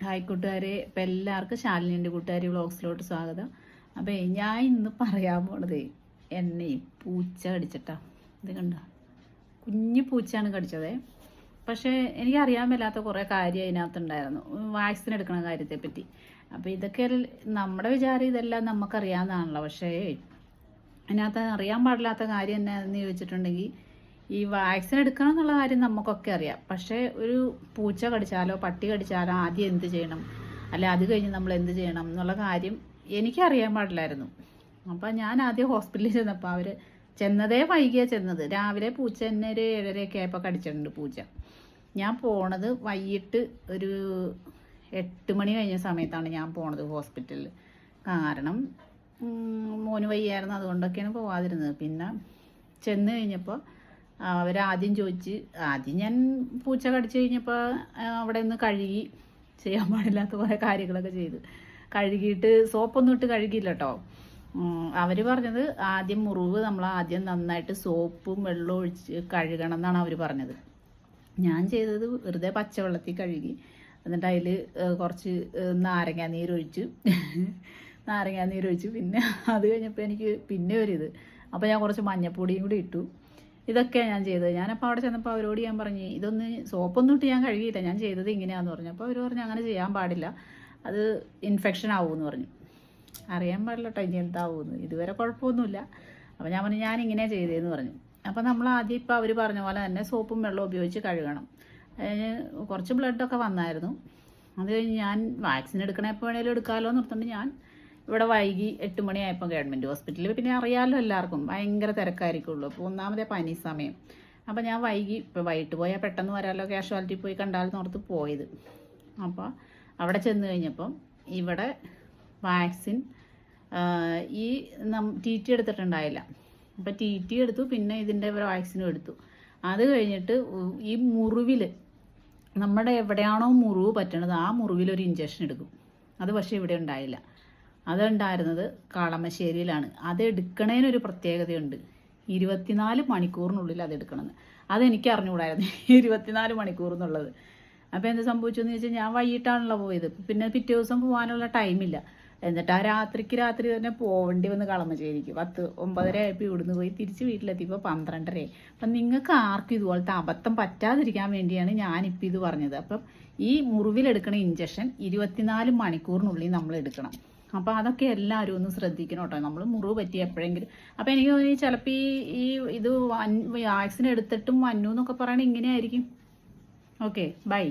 Hi കൂട്ടുകാരെ, ഇപ്പം എല്ലാവർക്കും ശാലിനിൻ്റെ കൂട്ടുകാരി വ്ളോഗ്സിലോട്ട് സ്വാഗതം. അപ്പോൾ ഞാൻ ഇന്ന് പറയാൻ പോണത് എന്നെ പൂച്ച കടിച്ചിട്ടാ. ഇത് കണ്ടോ, കുഞ്ഞു പൂച്ചയാണ് കടിച്ചത്. പക്ഷേ എനിക്കറിയാൻ മേലാത്ത കുറേ കാര്യം അതിനകത്തുണ്ടായിരുന്നു, വാക്സിൻ എടുക്കണ കാര്യത്തെപ്പറ്റി. അപ്പോൾ ഇതൊക്കെ നമ്മുടെ വിചാരം ഇതെല്ലാം നമുക്കറിയാവുന്നതാണല്ലോ. പക്ഷേ അതിനകത്ത് അറിയാൻ പാടില്ലാത്ത കാര്യം എന്നാന്ന് ചോദിച്ചിട്ടുണ്ടെങ്കിൽ, ഈ വാക്സിൻ എടുക്കണം എന്നുള്ള കാര്യം നമുക്കൊക്കെ അറിയാം. പക്ഷേ ഒരു പൂച്ച കടിച്ചാലോ പട്ടി കടിച്ചാലോ ആദ്യം എന്ത് ചെയ്യണം, അല്ലെ അത് കഴിഞ്ഞ് നമ്മൾ എന്ത് ചെയ്യണം എന്നുള്ള കാര്യം എനിക്കറിയാൻ പാടില്ലായിരുന്നു. അപ്പം ഞാൻ ആദ്യം ഹോസ്പിറ്റലിൽ ചെന്നപ്പോൾ അവർ ചെന്നതേ വൈകിയാണ് ചെന്നത്. രാവിലെ പൂച്ച എന്നെ ഒരു 7:30 ആയപ്പോൾ കടിച്ചിട്ടുണ്ട് പൂച്ച. ഞാൻ പോണത് വൈകിട്ട് ഒരു 8 മണി കഴിഞ്ഞ സമയത്താണ് ഞാൻ പോണത് ഹോസ്പിറ്റലിൽ. കാരണം മോന് വയ്യായിരുന്നു, അതുകൊണ്ടൊക്കെയാണ് പോവാതിരുന്നത്. പിന്നെ ചെന്ന് കഴിഞ്ഞപ്പോൾ അവരാദ്യം ചോദിച്ച്, ആദ്യം ഞാൻ പൂച്ച കടിച്ചു കഴിഞ്ഞപ്പോൾ അവിടെ നിന്ന് കഴുകി, ചെയ്യാൻ പാടില്ലാത്ത കുറേ കാര്യങ്ങളൊക്കെ ചെയ്ത് കഴുകിയിട്ട് സോപ്പൊന്നും ഇട്ട് കഴുകിയില്ല കേട്ടോ. അവർ പറഞ്ഞത് ആദ്യം മുറിവ് നമ്മൾ ആദ്യം നന്നായിട്ട് സോപ്പും വെള്ളവും ഒഴിച്ച് കഴുകണം എന്നാണ് അവർ പറഞ്ഞത്. ഞാൻ ചെയ്തത് വെറുതെ പച്ചവെള്ളത്തിൽ കഴുകി, എന്നിട്ട് അതിൽ കുറച്ച് നാരങ്ങാനീരൊഴിച്ചു. പിന്നെ അത് കഴിഞ്ഞപ്പോൾ എനിക്ക് പിന്നെ ഒരിത്, അപ്പോൾ ഞാൻ കുറച്ച് മഞ്ഞപ്പൊടിയും കൂടി ഇട്ടു. ഇതൊക്കെയാണ് ഞാൻ ചെയ്തത്. ഞാനപ്പോൾ അവിടെ ചെന്നപ്പോൾ അവരോട് ഞാൻ പറഞ്ഞു, ഇതൊന്ന് സോപ്പൊന്നും ഇട്ട് ഞാൻ കഴുകിയില്ല, ഞാൻ ചെയ്തത് ഇങ്ങനെയാണെന്ന് പറഞ്ഞു. അപ്പോൾ അവർ പറഞ്ഞു അങ്ങനെ ചെയ്യാൻ പാടില്ല, അത് ഇൻഫെക്ഷൻ ആവുമെന്ന് പറഞ്ഞു. അറിയാൻ പാടില്ല കേട്ടോ ഇനി എന്താവുമെന്ന്. ഇതുവരെ കുഴപ്പമൊന്നുമില്ല. അപ്പോൾ ഞാൻ പറഞ്ഞു ഞാനിങ്ങനെ ചെയ്തതെന്ന് പറഞ്ഞു. അപ്പോൾ നമ്മൾ ആദ്യം ഇപ്പോൾ അവർ പറഞ്ഞ പോലെ തന്നെ സോപ്പും വെള്ളവും ഉപയോഗിച്ച് കഴുകണം. അതിന് കുറച്ച് ബ്ലഡൊക്കെ വന്നായിരുന്നു. അത് കഴിഞ്ഞ് ഞാൻ വാക്സിൻ എടുക്കണ എപ്പോൾ വേണേലും എടുക്കാമല്ലോ എന്ന് ഓർത്തുകൊണ്ട് ഞാൻ ഇവിടെ വൈകി 8 മണിയായപ്പോൾ ഗവൺമെൻറ് ഹോസ്പിറ്റലിൽ, പിന്നെ അറിയാമല്ലോ എല്ലാവർക്കും ഭയങ്കര തിരക്കായിരിക്കുള്ളൂ. അപ്പോൾ ഒന്നാമതേ പനി സമയം. അപ്പോൾ ഞാൻ വൈകി, ഇപ്പോൾ വൈകിട്ട് പോയാൽ പെട്ടെന്ന് വരാമല്ലോ, കാഷ്വാലിറ്റി പോയി കണ്ടാലെന്ന് ഓർത്ത് പോയത്. അപ്പോൾ അവിടെ ചെന്ന് കഴിഞ്ഞപ്പം ഇവിടെ വാക്സിൻ ഈ TT എടുത്തിട്ടുണ്ടായില്ല. അപ്പോൾ TT എടുത്തു, പിന്നെ ഇതിൻ്റെ വാക്സിനും എടുത്തു. അത് കഴിഞ്ഞിട്ട് ഈ മുറിവിൽ, നമ്മുടെ എവിടെയാണോ മുറിവ് പറ്റണത് ആ മുറിവിലൊരു ഇഞ്ചക്ഷൻ എടുക്കും. അത് പക്ഷേ ഇവിടെ ഉണ്ടായില്ല. അതുണ്ടായിരുന്നത് കളമശ്ശേരിയിലാണ്. അത് എടുക്കണതിനൊരു പ്രത്യേകതയുണ്ട്, 24 മണിക്കൂറിനുള്ളിൽ അത് എടുക്കണമെന്ന്. അതെനിക്ക് അറിഞ്ഞുകൂടായിരുന്നു 24 മണിക്കൂർ എന്നുള്ളത്. അപ്പോൾ എന്ത് സംഭവിച്ചു എന്ന് ചോദിച്ചാൽ, ഞാൻ വൈകിട്ടാണല്ലോ പോയത്, പിന്നെ പിറ്റേ ദിവസം പോകാനുള്ള ടൈമില്ല. എന്നിട്ട് ആ രാത്രി തന്നെ പോവേണ്ടി വന്ന് കളമശ്ശേരിക്ക്. 9:30 ആയപ്പോൾ ഇവിടുന്ന് പോയി തിരിച്ച് വീട്ടിലെത്തിയപ്പോൾ 12:30. അപ്പം നിങ്ങൾക്ക് ആർക്കും ഇതുപോലത്തെ അബദ്ധം പറ്റാതിരിക്കാൻ വേണ്ടിയാണ് ഞാനിപ്പോൾ ഇത് പറഞ്ഞത്. അപ്പം ഈ മുറിവിലെടുക്കണ ഇഞ്ചക്ഷൻ 24 മണിക്കൂറിനുള്ളിൽ നമ്മൾ എടുക്കണം. അപ്പോൾ അതൊക്കെ എല്ലാവരും ഒന്ന് ശ്രദ്ധിക്കണം കേട്ടോ, നമ്മൾ മുറിവ് പറ്റി എപ്പോഴെങ്കിലും. അപ്പോൾ എനിക്ക് തോന്നി ചിലപ്പോൾ ഇത് വാക്സിൻ എടുത്തിട്ടും വന്നു എന്നൊക്കെ പറയണത് ഇങ്ങനെയായിരിക്കും. Okay, by.